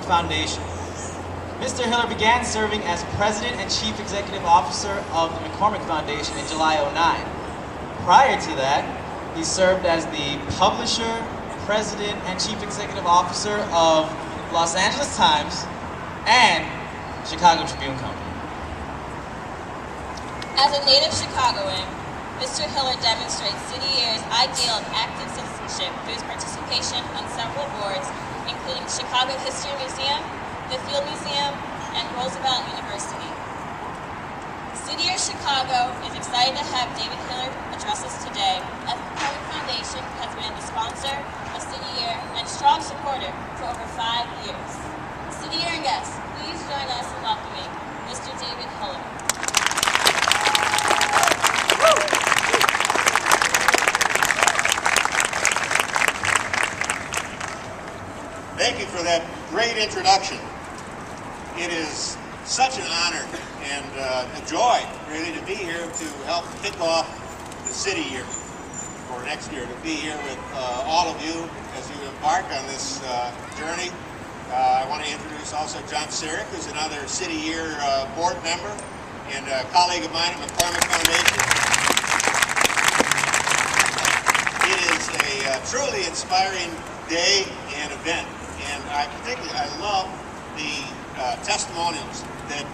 Foundation. Mr. Hiller began serving as President and Chief Executive Officer of the McCormick Foundation in July '09. Prior to that, he served as the Publisher, President, and Chief Executive Officer of Los Angeles Times and Chicago Tribune Company. As a native Chicagoan, Mr. Hiller demonstrates City Year's ideal of active citizenship through his participation on several boards, including Chicago History Museum, the Field Museum, and Roosevelt University. City Year Chicago is excited to have David Hiller address us today, as the McCormick Foundation has been the sponsor of City Year and strong supporter for over 5 years. City Year and guests, please join us in welcoming Mr. David Hiller. Thank you for that great introduction. It is such an honor and a joy, really, to be here to help kick off the City Year for next year, to be here with all of you as you embark on this journey. I want to introduce also John Sarek, who's another City Year board member and a colleague of mine at McCormick Foundation. It is a truly inspiring day and event. And I love the testimonials that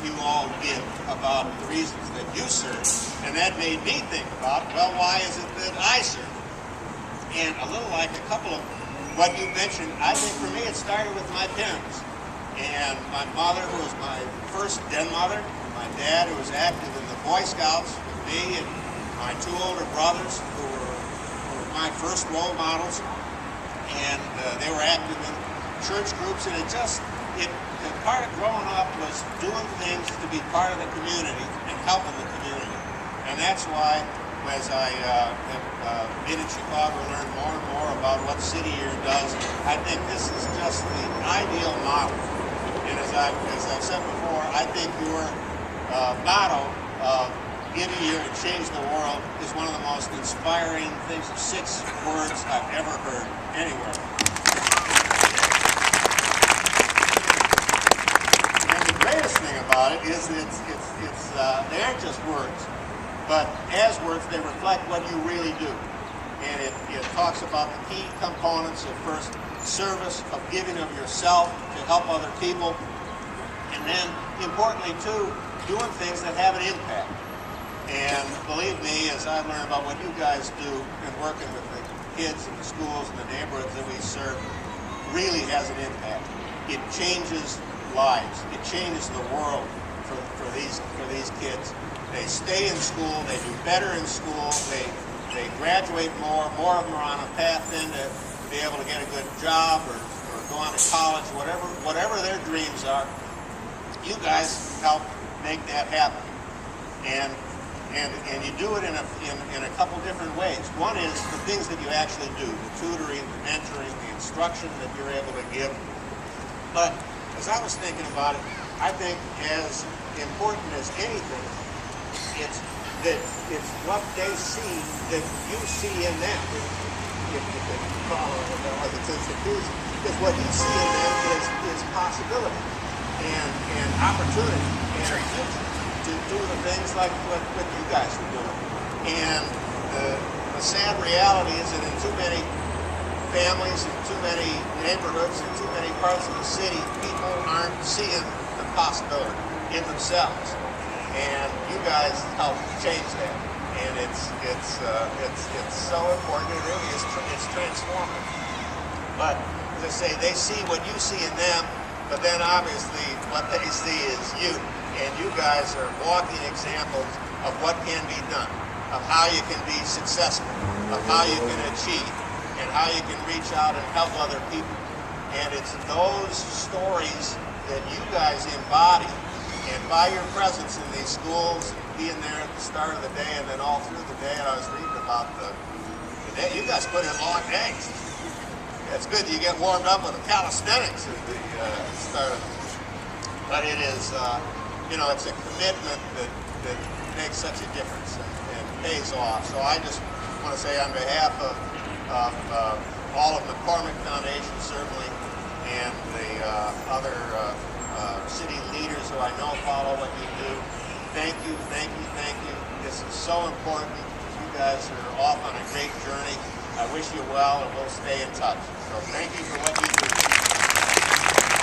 you all give about the reasons that you serve. And that made me think about, well, why is it that I serve? And a little like a couple of what you mentioned, I think for me it started with my parents. And my mother, who was my first den mother, my dad, who was active in the Boy Scouts with me, and my 2 older brothers, who were my first role models. And they were active in church groups, and part of growing up was doing things to be part of the community and helping the community. And that's why, as I have been in Chicago, learned more and more about what City Year does, I think this is just the ideal model. And as I've said before, I think your motto of Give a Year and Change the World is one of the most inspiring things, 6 words I've ever heard anywhere. And the greatest thing about it is they aren't just words, but as words they reflect what you really do. And it talks about the key components of first service, of giving of yourself to help other people, and then importantly too, doing things that have an impact. And believe me, as I learn about what you guys do and working with the kids in the schools and the neighborhoods that we serve, really has an impact. It changes lives. It changes the world for these kids. They stay in school. They do better in school. They graduate more. More of them are on a path then to be able to get a good job or go on to college, whatever their dreams are. You guys help make that happen. And you do it in a couple different ways. One is the things that you actually do, the tutoring, the mentoring, the instruction that you're able to give. But as I was thinking about it, I think as important as anything, it's what they see that you see in them. If you could call it as it's institution, because what you see in them is possibility and opportunity and future to do the things like what you guys are doing. And the sad reality is that in too many families and too many neighborhoods and too many parts of the city, people aren't seeing the possibility in themselves. And you guys help change that. And it's so important. It really is. It's transformative. But as I say, they see what you see in them, but then obviously what they see is you. And you guys are walking examples of what can be done, of how you can be successful, of how you can achieve, and how you can reach out and help other people. And it's those stories that you guys embody. And by your presence in these schools, being there at the start of the day and then all through the day, and I was reading about the day, you guys put in long days. It's good that you get warmed up with the calisthenics at the start of it. But it is, it's a commitment that makes such a difference and pays off. So I just want to say on behalf of all of the McCormick Foundation, certainly, and the I know follow what you do. Thank you, thank you, thank you. This is so important. You guys are off on a great journey. I wish you well, and we'll stay in touch. So thank you for what you do.